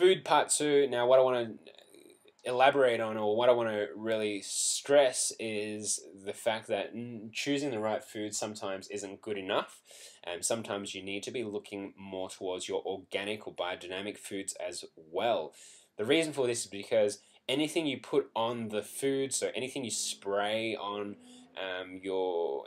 food part two. Now, what I want to elaborate on, or what I want to really stress, is the fact that choosing the right food sometimes isn't good enough. And sometimes you need to be looking more towards your organic or biodynamic foods as well. The reason for this is because anything you put on the food, so anything you spray on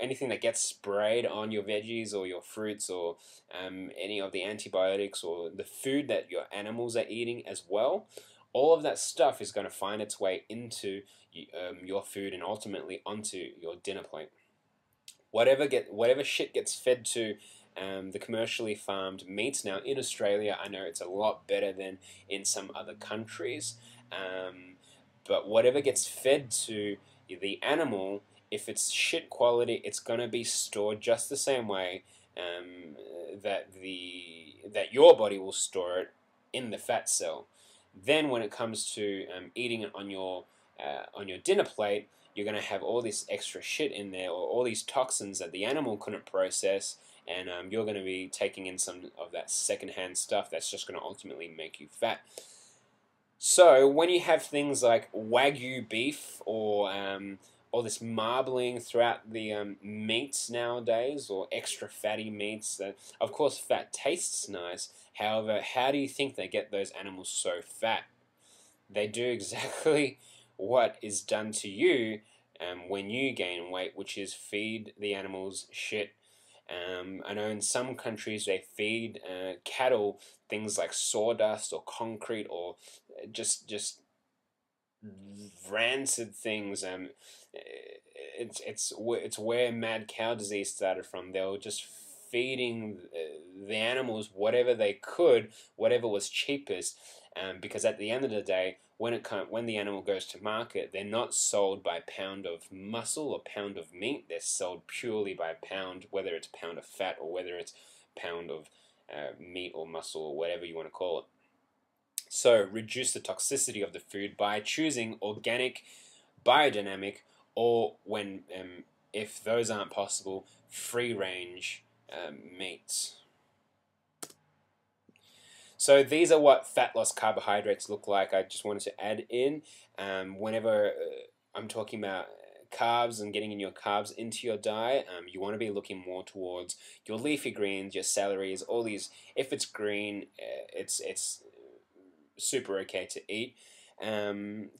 anything that gets sprayed on your veggies or your fruits, or any of the antibiotics or the food that your animals are eating as well, all of that stuff is going to find its way into your food and ultimately onto your dinner plate. Whatever shit gets fed to the commercially farmed meats. Now in Australia, I know it's a lot better than in some other countries, but whatever gets fed to the animal, if it's shit quality, it's gonna be stored just the same way that your body will store it in the fat cell. Then when it comes to eating it on your dinner plate, you're going to have all this extra shit in there, or all these toxins that the animal couldn't process, and you're going to be taking in some of that secondhand stuff that's just going to ultimately make you fat. So when you have things like Wagyu beef, or all this marbling throughout the meats nowadays, or extra fatty meats, of course fat tastes nice. However, how do you think they get those animals so fat? They do exactly what is done to you when you gain weight, which is feed the animals shit. I know in some countries they feed cattle things like sawdust or concrete, or just rancid things. It's where mad cow disease started from. They were just feeding the animals whatever they could, whatever was cheapest, because at the end of the day, when the animal goes to market, they're not sold by pound of muscle or pound of meat. They're sold purely by pound, whether it's pound of fat or whether it's pound of meat or muscle or whatever you want to call it. So reduce the toxicity of the food by choosing organic, biodynamic, or when if those aren't possible, free range meats. So these are what fat loss carbohydrates look like. I just wanted to add in whenever I'm talking about carbs and getting in your carbs into your diet, you want to be looking more towards your leafy greens, your celeries, all these. If it's green, it's super okay to eat. And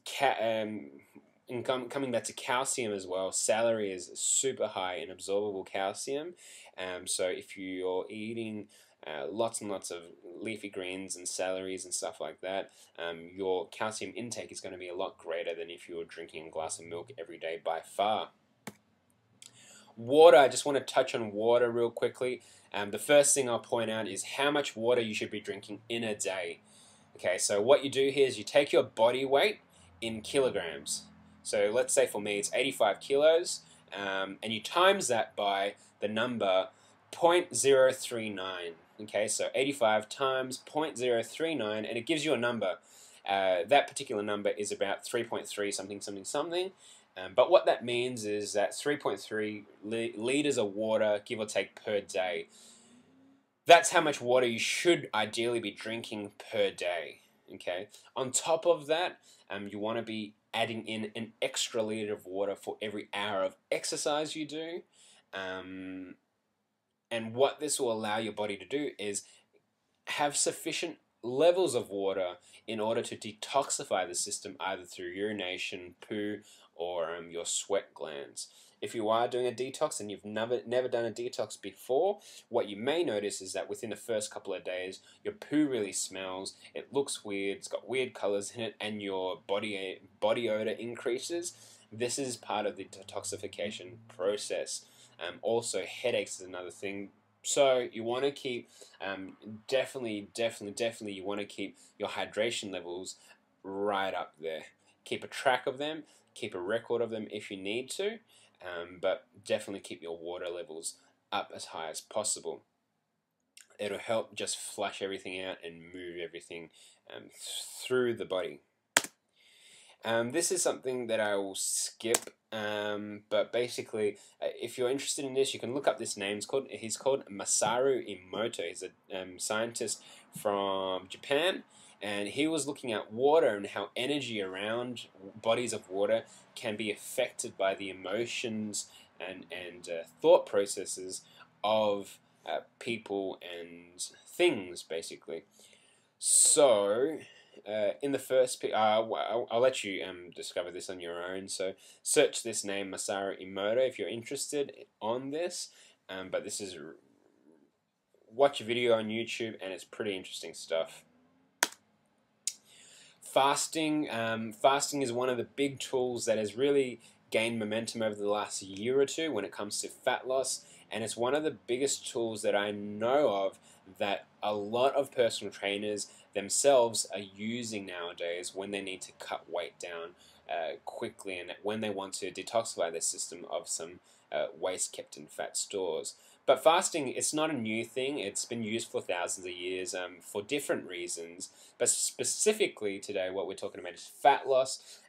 coming back to calcium as well, celery is super high in absorbable calcium. So if you're eating lots and lots of leafy greens and celeries and stuff like that, your calcium intake is going to be a lot greater than if you were drinking a glass of milk every day by far. Water, I just want to touch on water real quickly. The first thing I'll point out is how much water you should be drinking in a day. Okay, so what you do here is you take your body weight in kilograms. So let's say for me it's 85 kilos, and you times that by the number 0.039. Okay, so 85 times 0.039, and it gives you a number. That particular number is about 3.3 something something something. But what that means is that 3.3 liters of water, give or take, per day. That's how much water you should ideally be drinking per day. Okay. On top of that, you want to be adding in an extra liter of water for every hour of exercise you do. And what this will allow your body to do is have sufficient levels of water in order to detoxify the system, either through urination, poo, or your sweat glands. If you are doing a detox and you've never done a detox before, what you may notice is that within the first couple of days, your poo really smells, it looks weird, it's got weird colors in it, and your body odor increases. This is part of the detoxification process. Also, headaches is another thing. So you want to keep, definitely you want to keep your hydration levels right up there. Keep a track of them, keep a record of them if you need to, but definitely keep your water levels up as high as possible. It'll help just flush everything out and move everything through the body. This is something that I will skip, but basically, if you're interested in this, you can look up this name. He's called Masaru Emoto. He's a scientist from Japan, and he was looking at water and how energy around bodies of water can be affected by the emotions and thought processes of people and things, basically. So, in the first, I'll let you discover this on your own. So, search this name Masaru Emoto if you're interested on this. But this is watch a video on YouTube, and it's pretty interesting stuff. Fasting, fasting is one of the big tools that has really gained momentum over the last year or two when it comes to fat loss, and it's one of the biggest tools that I know of that a lot of personal trainers themselves are using nowadays when they need to cut weight down quickly and when they want to detoxify their system of some waste kept in fat stores. But fasting, it's not a new thing. It's been used for thousands of years for different reasons. But specifically today, what we're talking about is fat loss.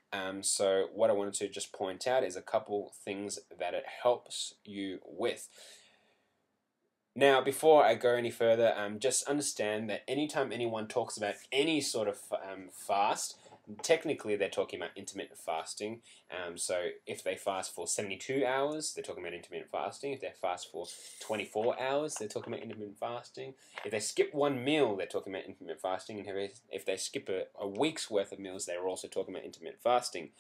So what I wanted to just point out is a couple things that it helps you with. Now, before I go any further, just understand that anytime anyone talks about any sort of fast, technically they're talking about intermittent fasting. So if they fast for 72 hours, they're talking about intermittent fasting. If they fast for 24 hours, they're talking about intermittent fasting. If they skip one meal, they're talking about intermittent fasting. And if they skip a week's worth of meals, they're also talking about intermittent fasting.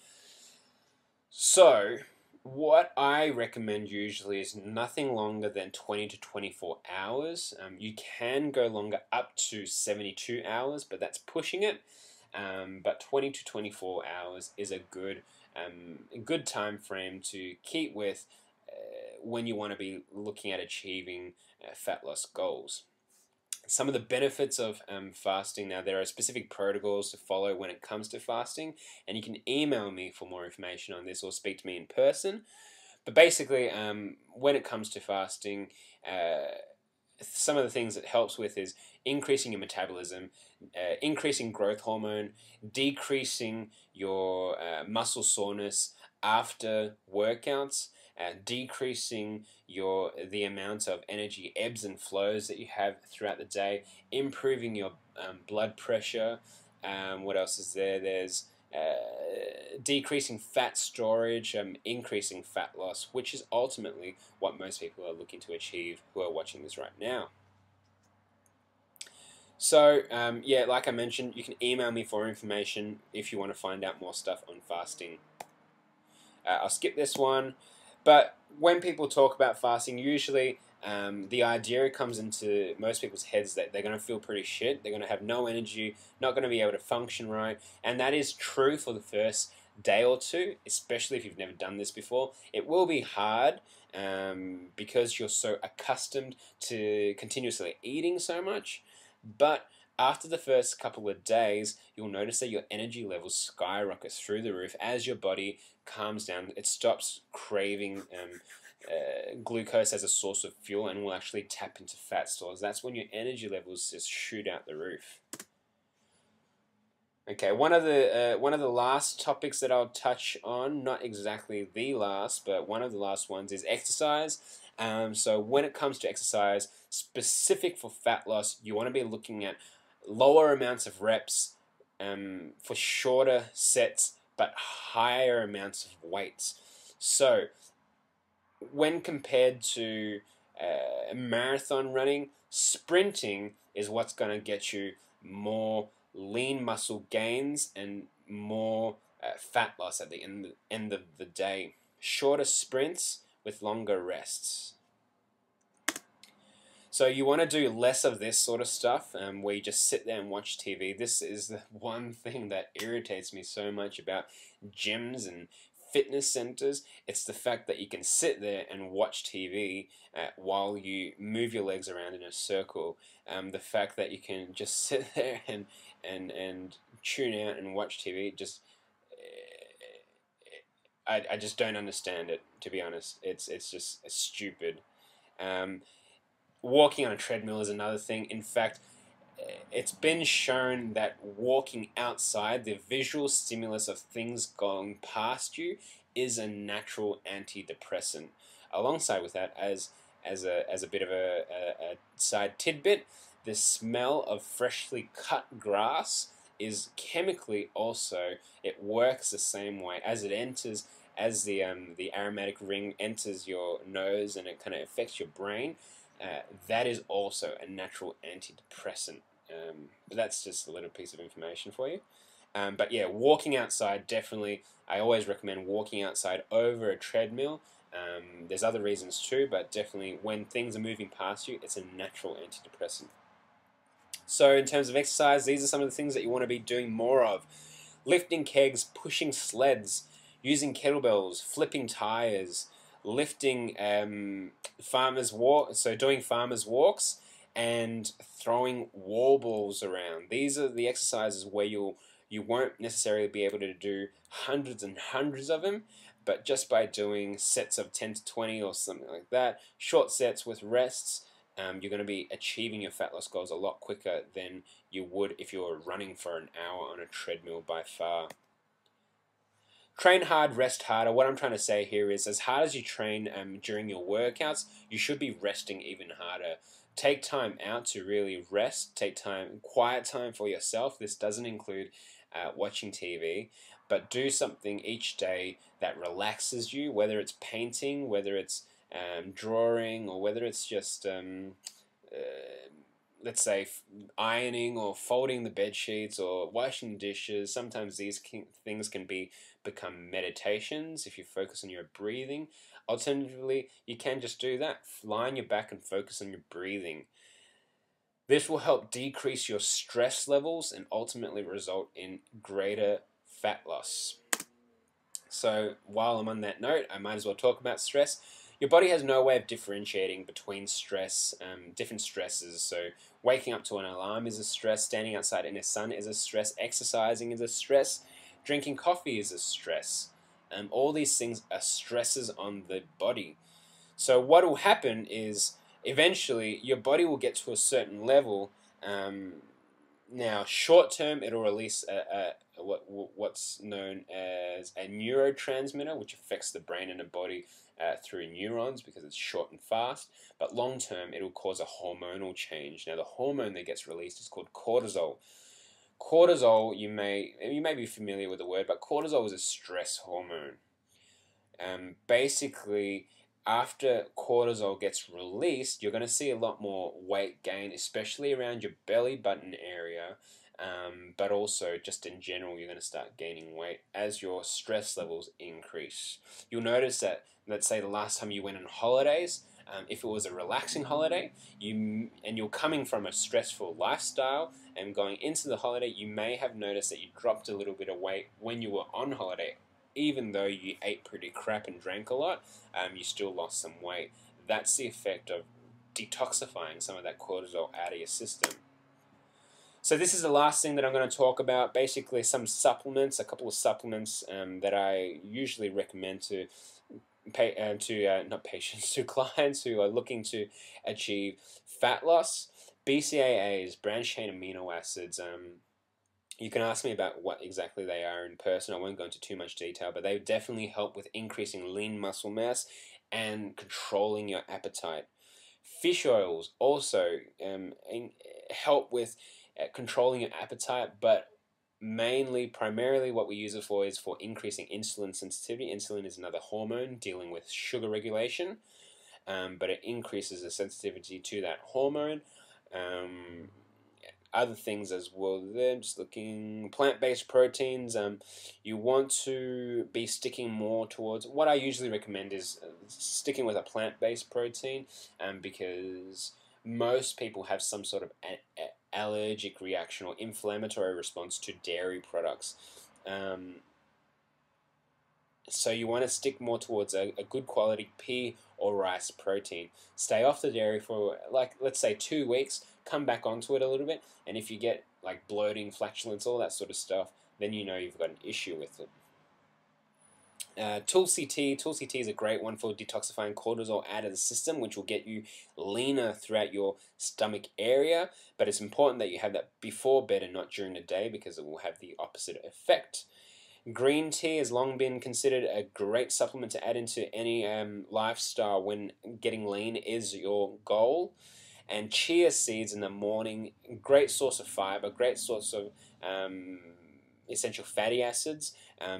So what I recommend usually is nothing longer than 20 to 24 hours. You can go longer, up to 72 hours, but that's pushing it. But 20 to 24 hours is a good time frame to keep with when you want to be looking at achieving fat loss goals. Some of the benefits of fasting. Now, there are specific protocols to follow when it comes to fasting, and you can email me for more information on this or speak to me in person. But basically, when it comes to fasting, some of the things it helps with is increasing your metabolism, increasing growth hormone, decreasing your muscle soreness after workouts, decreasing the amount of energy ebbs and flows that you have throughout the day, improving your blood pressure. What else is there? There's decreasing fat storage, increasing fat loss, which is ultimately what most people are looking to achieve who are watching this right now. So, yeah, like I mentioned, you can email me for information if you want to find out more stuff on fasting. I'll skip this one. But when people talk about fasting, usually the idea comes into most people's heads that they're going to feel pretty shit. They're going to have no energy, not going to be able to function right. And that is true for the first day or two, especially if you've never done this before. It will be hard because you're so accustomed to continuously eating so much. But after the first couple of days, you'll notice that your energy levels skyrocket through the roof as your body calms down. It stops craving glucose as a source of fuel and will actually tap into fat stores. That's when your energy levels just shoot out the roof. Okay, one of the last topics that I'll touch on, not exactly the last, but one of the last ones is exercise. So when it comes to exercise, specific for fat loss, you want to be looking at lower amounts of reps for shorter sets, but higher amounts of weights. So when compared to marathon running, sprinting is what's going to get you more lean muscle gains and more fat loss at the end of the day. Shorter sprints with longer rests. So you want to do less of this sort of stuff where you just sit there and watch TV. This is the one thing that irritates me so much about gyms and fitness centers. It's the fact that you can sit there and watch TV while you move your legs around in a circle. The fact that you can just sit there and tune out and watch TV, just I just don't understand it, to be honest. It's just stupid. Walking on a treadmill is another thing. In fact, it's been shown that walking outside, the visual stimulus of things going past you, is a natural antidepressant. Alongside with that, as a bit of a side tidbit, the smell of freshly cut grass is chemically also, it works the same way as it enters, as the aromatic ring enters your nose and it kind of affects your brain. That is also a natural antidepressant. But that's just a little piece of information for you. But yeah, walking outside, definitely. I always recommend walking outside over a treadmill. There's other reasons too, but definitely when things are moving past you, it's a natural antidepressant. So in terms of exercise, these are some of the things that you want to be doing more of. Lifting kegs, pushing sleds, using kettlebells, flipping tires, lifting farmers walk, so doing farmers walks, and throwing wall balls around. These are the exercises where you won't necessarily be able to do hundreds and hundreds of them, but just by doing sets of 10 to 20 or something like that, short sets with rests, you're going to be achieving your fat loss goals a lot quicker than you would if you were running for an hour on a treadmill by far. Train hard, rest harder. What I'm trying to say here is, as hard as you train during your workouts, you should be resting even harder. Take time out to really rest. Take time, quiet time for yourself. This doesn't include watching TV, but do something each day that relaxes you, whether it's painting, whether it's drawing, or whether it's just let's say ironing or folding the bed sheets or washing dishes. Sometimes these things can become meditations if you focus on your breathing. Alternatively, you can just do that. Lie on your back and focus on your breathing. This will help decrease your stress levels and ultimately result in greater fat loss. So while I'm on that note, I might as well talk about stress. Your body has no way of differentiating between stress, different stresses. So waking up to an alarm is a stress, standing outside in the sun is a stress, exercising is a stress, drinking coffee is a stress. All these things are stresses on the body. So what will happen is eventually your body will get to a certain level. Now, short term, it'll release what's known as a neurotransmitter, which affects the brain and the body through neurons because it's short and fast. But long term, it'll cause a hormonal change. Now, the hormone that gets released is called cortisol. Cortisol, you may be familiar with the word, but cortisol is a stress hormone. Basically, after cortisol gets released, you're going to see a lot more weight gain, especially around your belly button area, but also just in general, you're going to start gaining weight as your stress levels increase. You'll notice that, let's say the last time you went on holidays, if it was a relaxing holiday, and you're coming from a stressful lifestyle and going into the holiday, you may have noticed that you dropped a little bit of weight when you were on holiday. Even though you ate pretty crap and drank a lot, you still lost some weight. That's the effect of detoxifying some of that cortisol out of your system. So this is the last thing that I'm going to talk about. Basically, some supplements, a couple of supplements that I usually recommend to not patients, to clients who are looking to achieve fat loss. BCAAs, branched chain amino acids. You can ask me about what exactly they are in person. I won't go into too much detail, but they definitely help with increasing lean muscle mass and controlling your appetite. Fish oils also help with controlling your appetite, but primarily what we use it for is for increasing insulin sensitivity. Insulin is another hormone dealing with sugar regulation, but it increases the sensitivity to that hormone. Other things as well. Then just looking plant-based proteins. You want to be sticking more towards what I usually recommend is sticking with a plant-based protein, because most people have some sort of allergic reaction or inflammatory response to dairy products. So you want to stick more towards a good quality pea or rice protein. Stay off the dairy for, like, let's say 2 weeks, come back onto it a little bit, and if you get like bloating, flatulence, all that sort of stuff, then you know you've got an issue with it. Tulsi tea. Tulsi tea is a great one for detoxifying cortisol out of the system, which will get you leaner throughout your stomach area, but it's important that you have that before bed and not during the day because it will have the opposite effect. Green tea has long been considered a great supplement to add into any lifestyle when getting lean is your goal. And chia seeds in the morning, great source of fiber, great source of essential fatty acids,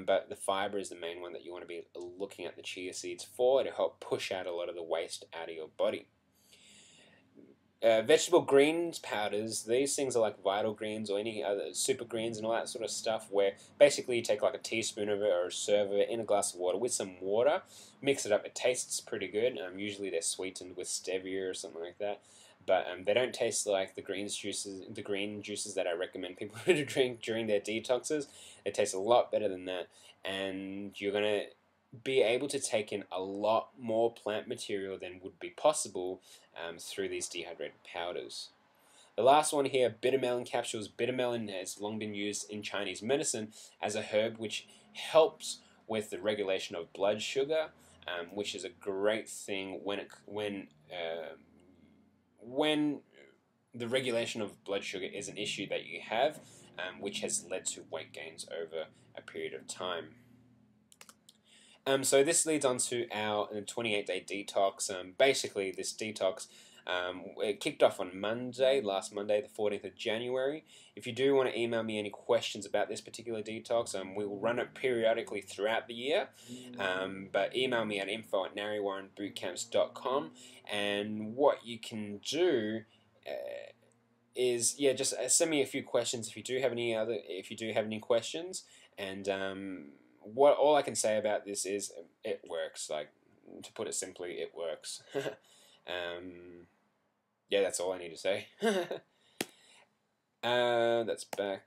but the fiber is the main one that you want to be looking at the chia seeds for to help push out a lot of the waste out of your body. Vegetable greens powders, these things are like Vital Greens or any other super greens and all that sort of stuff, where basically you take like a teaspoon of it or a serve of it in a glass of water with some water, mix it up. It tastes pretty good. Usually they're sweetened with stevia or something like that, but they don't taste like the green juices that I recommend people to drink during their detoxes. They taste a lot better than that, and you're gonna be able to take in a lot more plant material than would be possible through these dehydrated powders. The last one here, bitter melon capsules. Bitter melon has long been used in Chinese medicine as a herb which helps with the regulation of blood sugar, which is a great thing when the regulation of blood sugar is an issue that you have, which has led to weight gains over a period of time. So this leads on to our 28-day detox. Basically, this detox it kicked off on last Monday, the 14th of January. If you do want to email me any questions about this particular detox, we will run it periodically throughout the year. But email me at info@narrywarrenbootcamps.com. And what you can do is just send me a few questions if you do have any questions. And all I can say about this is it works. Like, to put it simply, it works. That's all I need to say. That's back.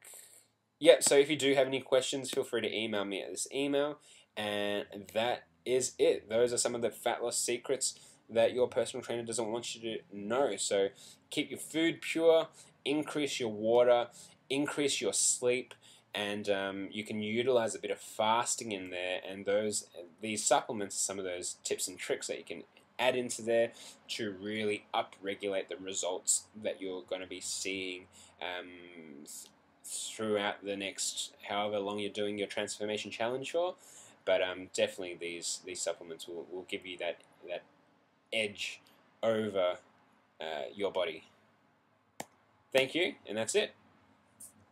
So if you do have any questions, feel free to email me at this email. And that is it. Those are some of the fat loss secrets that your personal trainer doesn't want you to know. So keep your food pure, increase your water, increase your sleep, and you can utilize a bit of fasting in there, and these supplements are some of those tips and tricks that you can add into there to really up-regulate the results that you're going to be seeing throughout the next however long you're doing your transformation challenge for. But definitely these supplements will give you that edge over your body. Thank you, and that's it.